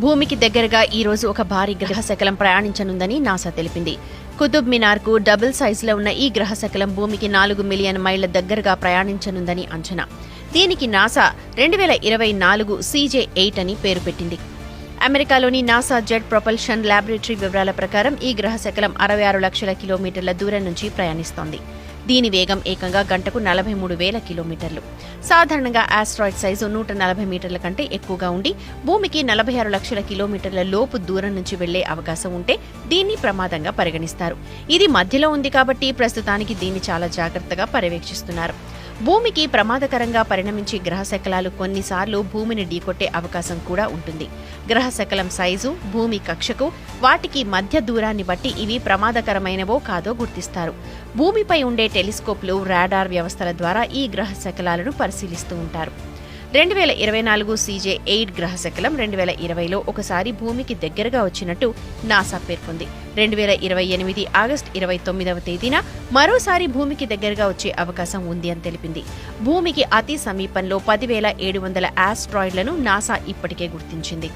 భూమికి దగ్గరగా ఈ రోజు ఒక భారీ గ్రహశకలం ప్రయాణించనుందని నాసా తెలిపింది. కుతుబ్ మినార్ కు డబుల్ సైజులో ఉన్న ఈ గ్రహశకలం భూమికి 4 మిలియన్ మైళ్ల దగ్గరగా ప్రయాణించనుందని అంచనా. దీనికి నాసా 2024 CJ-8 అని పేరు పెట్టింది. అమెరికాలోని నాసా జెట్ ప్రొపల్షన్ ల్యాబొరేటరీ వివరాల ప్రకారం ఈ గ్రహశకలం 66 లక్షల కిలోమీటర్ల దూరం నుంచి ప్రయాణిస్తోంది. దీని వేగం ఏకంగా గంటకు 43,000 కిలోమీటర్లు. సాధారణంగా ఆస్ట్రాయిడ్ సైజు 140 మీటర్ల కంటే ఎక్కువగా ఉండి భూమికి 46 లక్షల కిలోమీటర్ల లోపు దూరం నుంచి వెళ్లే అవకాశం ఉంటే దీన్ని ప్రమాదంగా పరిగణిస్తారు. ఇది మధ్యలో ఉంది కాబట్టి ప్రస్తుతానికి దీన్ని చాలా జాగ్రత్తగా పర్యవేక్షిస్తున్నారు. భూమికి ప్రమాదకరంగా పరిణమించే గ్రహశకలాలు కొన్నిసార్లు భూమిని ఢీకొట్టే అవకాశం కూడా ఉంటుంది. గ్రహశకలం సైజు, భూమి కక్షకు, వాటికి మధ్య దూరాన్ని బట్టి ఇవి ప్రమాదకరమైనవో కాదో గుర్తిస్తారు. భూమిపై ఉండే టెలిస్కోప్లు, రాడార్ వ్యవస్థల ద్వారా ఈ గ్రహశకలాలను పరిశీలిస్తూ ఉంటారు. 2024 CJ-8 గ్రహశకలం 2020లో ఒకసారి భూమికి దగ్గరగా వచ్చినట్టు నాసా పేర్కొంది. 2028 ఆగస్టు 29వ తేదీన మరోసారి భూమికి దగ్గరగా వచ్చే అవకాశం ఉంది అని తెలిపింది. భూమికి అతి సమీపంలో 10,700 ఆస్ట్రాయిడ్లను నాసా ఇప్పటికే గుర్తించింది.